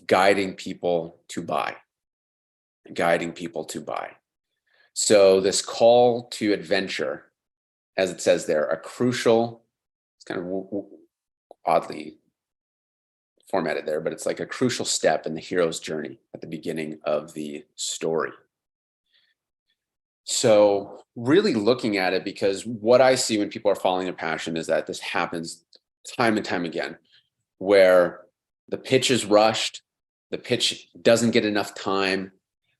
guiding people to buy, guiding people to buy. So this call to adventure, as it says there, a crucial, it's kind of oddly formatted there, but it's like a crucial step in the hero's journey at the beginning of the story. So really looking at it, because what I see when people are following their passion is that this happens time and time again, where the pitch is rushed, the pitch doesn't get enough time.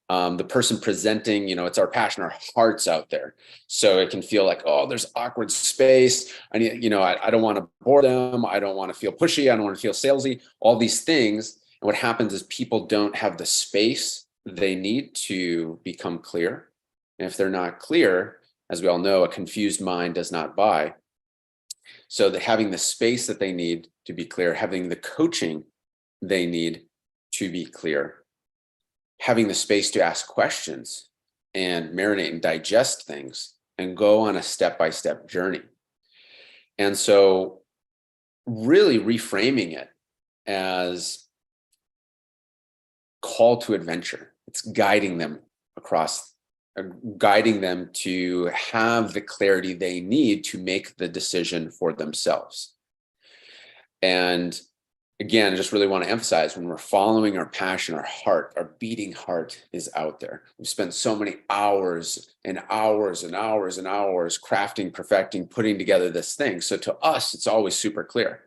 The person presenting, it's our passion, our heart's out there. So it can feel like, oh, there's awkward space. I need, I don't want to bore them. I don't want to feel pushy. I don't want to feel salesy, all these things. And what happens is people don't have the space they need to become clear. And if they're not clear, as we all know, a confused mind does not buy. So having the space that they need to be clear, having the coaching they need to be clear, having the space to ask questions and marinate and digest things and go on a step-by-step journey. And so really reframing it as call to adventure. It's guiding them to have the clarity they need to make the decision for themselves. And again, I just really want to emphasize, when we're following our passion, our heart, our beating heart is out there. We've spent so many hours and hours and hours and hours crafting, perfecting, putting together this thing. So to us, it's always super clear.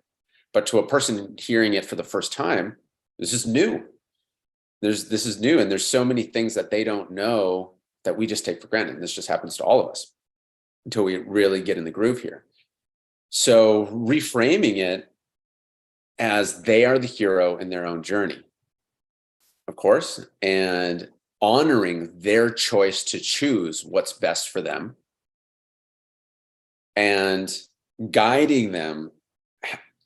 But to a person hearing it for the first time, this is new. This is new, and there's so many things that they don't know that we just take for granted. And this just happens to all of us until we really get in the groove here. So reframing it as they are the hero in their own journey, of course, and honoring their choice to choose what's best for them and guiding them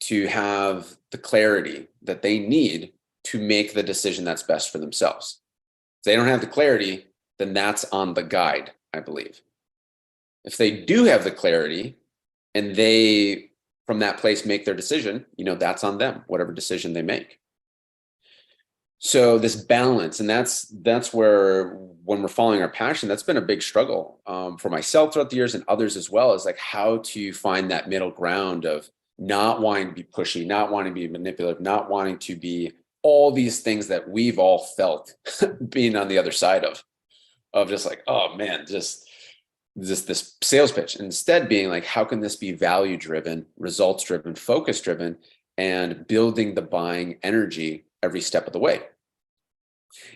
to have the clarity that they need to make the decision that's best for themselves. If they don't have the clarity, then that's on the guide, I believe. If they do have the clarity and they, from that place, make their decision, that's on them, whatever decision they make. So this balance, and that's where, when we're following our passion, that's been a big struggle for myself throughout the years and others as well, is like how to find that middle ground of not wanting to be pushy, not wanting to be manipulative, not wanting to be all these things that we've all felt being on the other side of just like, oh man, just this sales pitch. Instead being like, how can this be value driven, results driven, focus driven, and building the buying energy every step of the way.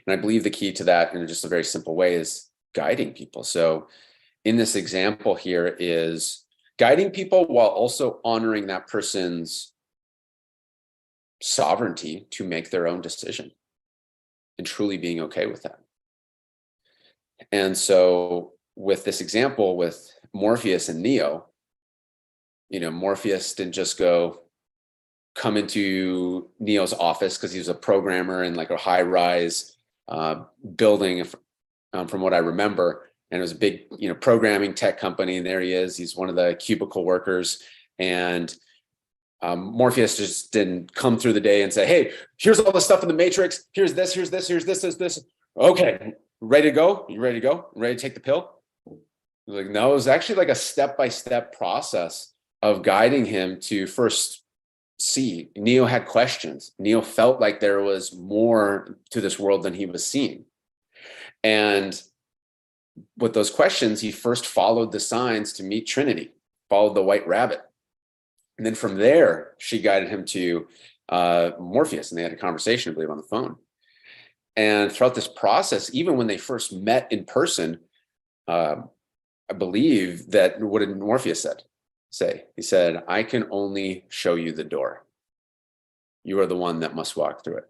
And I believe the key to that, in just a very simple way, is guiding people. So in this example here is guiding people while also honoring that person's sovereignty to make their own decision and truly being okay with that. And so with this example with Morpheus and Neo, Morpheus didn't just come into Neo's office because he was a programmer in like a high-rise building, from what I remember. And it was a big, programming tech company. And there he is. He's one of the cubicle workers. And Morpheus just didn't come through the day and say, hey, here's all the stuff in the matrix. Here's this, here's this, here's this. Okay, ready to go? You ready to go? Ready to take the pill? Like, no, it was actually like a step-by-step process of guiding him to first see. Neo had questions. Neo felt like there was more to this world than he was seeing. And with those questions, he first followed the signs to meet Trinity, followed the white rabbit. And then from there, she guided him to Morpheus, and they had a conversation, I believe, on the phone. And throughout this process, even when they first met in person, I believe that, what did Morpheus say? He said, I can only show you the door. You are the one that must walk through it.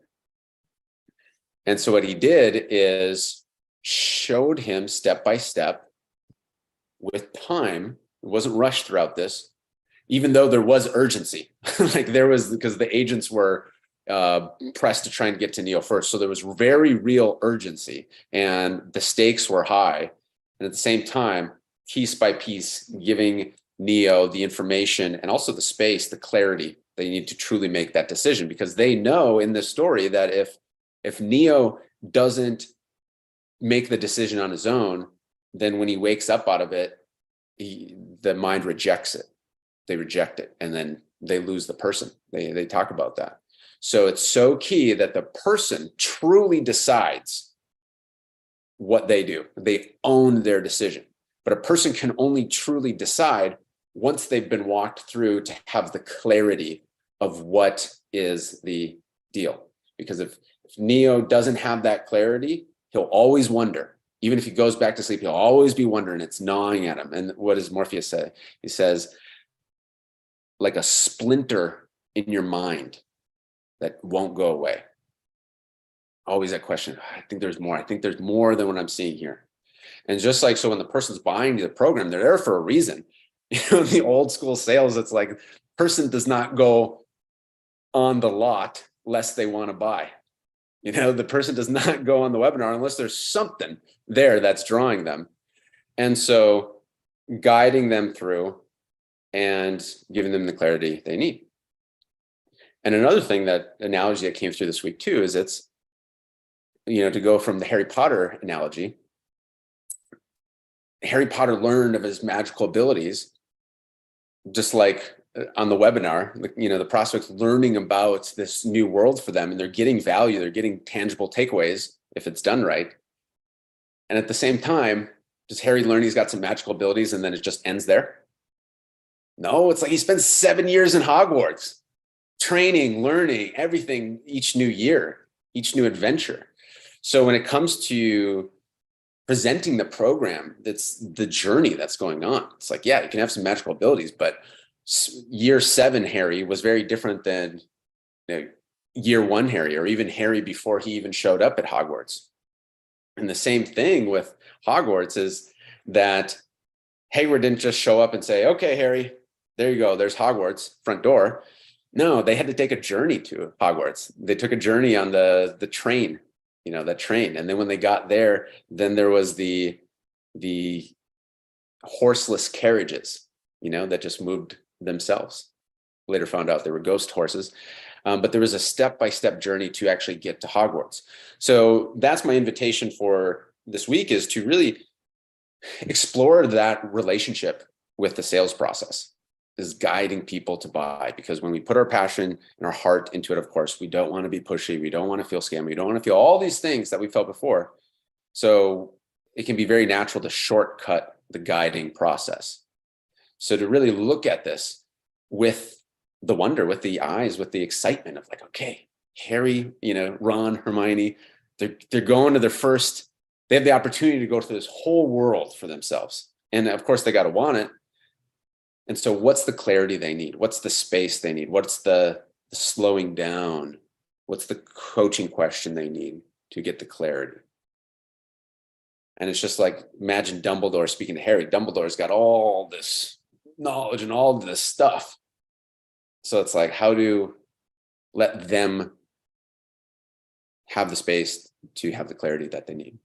And so what he did is showed him step by step with time. It wasn't rushed throughout this, even though there was urgency. Because the agents were pressed to try and get to Neo first. So there was very real urgency and the stakes were high. And at the same time, piece by piece, giving Neo the information and also the space, the clarity they need to truly make that decision, because they know in this story that if If Neo doesn't make the decision on his own, then when he wakes up out of it, the mind rejects it. They reject it, and then they lose the person. They talk about that. So it's so key that the person truly decides what they do. They own their decision. But a person can only truly decide once they've been walked through to have the clarity of what is the deal. Because if Neo doesn't have that clarity, he'll always wonder. Even if he goes back to sleep, he'll always be wondering. It's gnawing at him. And what does Morpheus say? He says, like a splinter in your mind that won't go away. Always that question. I think there's more. I think there's more than what I'm seeing here. And just like, so when the person's buying the program, they're there for a reason. You know, the old school sales, it's like person does not go on the lot lest they want to buy. You know, the person does not go on the webinar unless there's something there that's drawing them. And so guiding them through and giving them the clarity they need. And another thing, that analogy that came through this week too, is it's, you know, to go from the Harry Potter analogy, Harry Potter learned of his magical abilities, just like on the webinar, you know, the prospects learning about this new world for them, and they're getting value, they're getting tangible takeaways if it's done right. And at the same time, does Harry learn he's got some magical abilities and then it just ends there? No, it's like he spends 7 years in Hogwarts, training, learning, everything each new year, each new adventure. So when it comes to presenting the program, that's the journey that's going on. It's like, yeah, you can have some magical abilities, but year 7 Harry was very different than, you know, year 1 Harry, or even Harry before he even showed up at Hogwarts. And the same thing with Hogwarts is that Hayward didn't just show up and say, okay, Harry, there you go, there's Hogwarts, front door. No, they had to take a journey to Hogwarts. They took a journey on the train, you know, that train. And then when they got there, then there was the horseless carriages, you know, that just moved themselves. Later found out they were ghost horses. But there was a step-by-step journey to actually get to Hogwarts. So that's my invitation for this week, is to really explore that relationship with the sales process, is guiding people to buy. Because when we put our passion and our heart into it, of course, we don't want to be pushy. We don't want to feel scammy. We don't want to feel all these things that we felt before. So it can be very natural to shortcut the guiding process. So to really look at this with the wonder, with the eyes, with the excitement of like, okay, Harry, you know, Ron, Hermione, they're going to their first, they have the opportunity to go through this whole world for themselves. And of course they got to want it. And so what's the clarity they need? What's the space they need? What's the slowing down? What's the coaching question they need to get the clarity? And it's just like, imagine Dumbledore speaking to Harry. Dumbledore's got all this knowledge and all this stuff. So it's like, how to let them have the space to have the clarity that they need.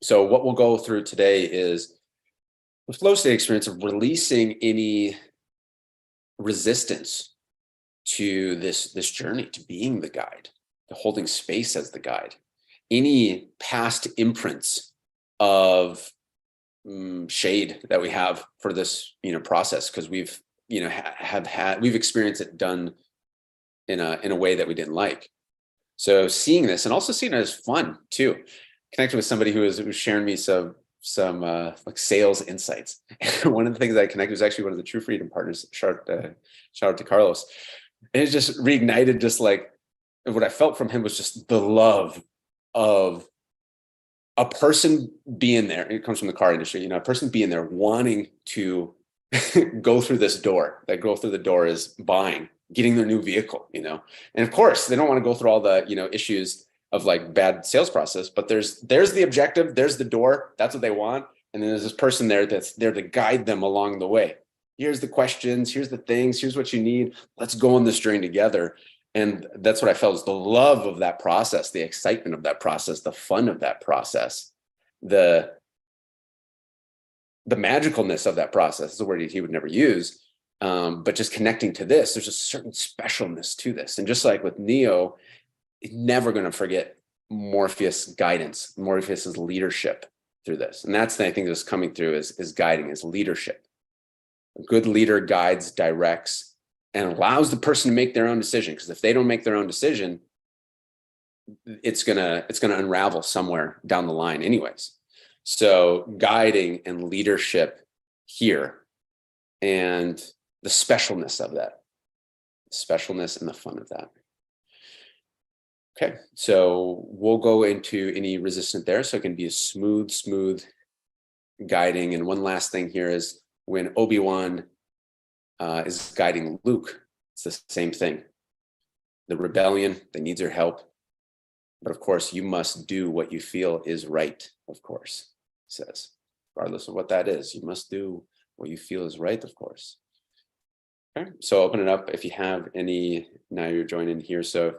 So what we'll go through today is the flow state experience of releasing any resistance to this journey, to being the guide, to holding space as the guide. Any past imprints of shade that we have for this, you know, process, because we've, you know, we've experienced it done in a way that we didn't like. So seeing this, and also seeing it as fun too. Connected with somebody who was sharing me some like sales insights. One of the things that I connected was actually one of the True Freedom partners. Shout out to Carlos. And it just reignited, just like what I felt from him was just the love of a person being there. It comes from the car industry, you know, a person being there wanting to go through this door. That go through the door is buying, getting their new vehicle, you know. And of course, they don't want to go through all the, you know, issues of like bad sales process, but there's the objective, there's the door, that's what they want. And then there's this person there that's there to guide them along the way. Here's the questions, here's the things, here's what you need. Let's go on this journey together. And that's what I felt, is the love of that process, the excitement of that process, the fun of that process, the magicalness of that process is a word he would never use. But just connecting to this, there's a certain specialness to this. And just like with Neo, he's never going to forget Morpheus guidance, Morpheus's leadership through this. And that's the I think that's coming through is guiding, is leadership. A good leader guides, directs, and allows the person to make their own decision. Because if they don't make their own decision, it's gonna unravel somewhere down the line anyways. So guiding and leadership here, and the specialness of that, the specialness and the fun of that. Okay, so we'll go into any resistance there. So it can be a smooth guiding. And one last thing here is when Obi-Wan is guiding Luke, it's the same thing. The rebellion, they need your help. But of course, you must do what you feel is right, of course, he says. Regardless of what that is, you must do what you feel is right, of course. Okay, so open it up if you have any, now you're joining here. So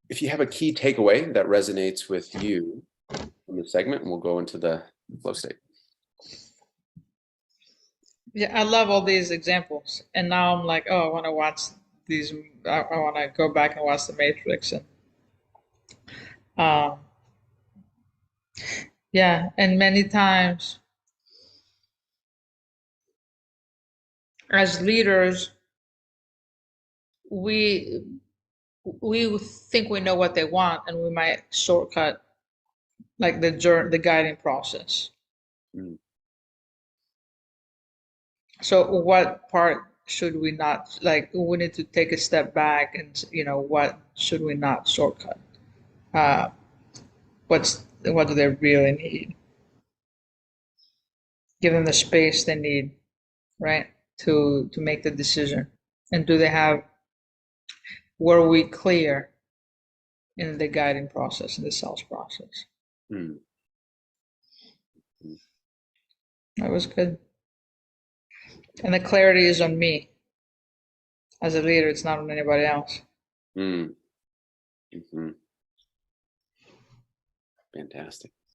if you have a key takeaway that resonates with you from the segment, and we'll go into the flow state. Yeah, I love all these examples. And now I'm like, oh, I want to watch these. I want to go back and watch The Matrix. And yeah, and many times as leaders, we think we know what they want, and we might shortcut like the guiding process. Mm. So what part should we not, like, we need to take a step back and, what should we not shortcut? What do they really need? Give them the space they need, right? To make the decision. And do they have, were we clear in the guiding process, in the sales process? Mm. That was good. And the clarity is on me as a leader, it's not on anybody else. Mm. Mm-hmm. Fantastic.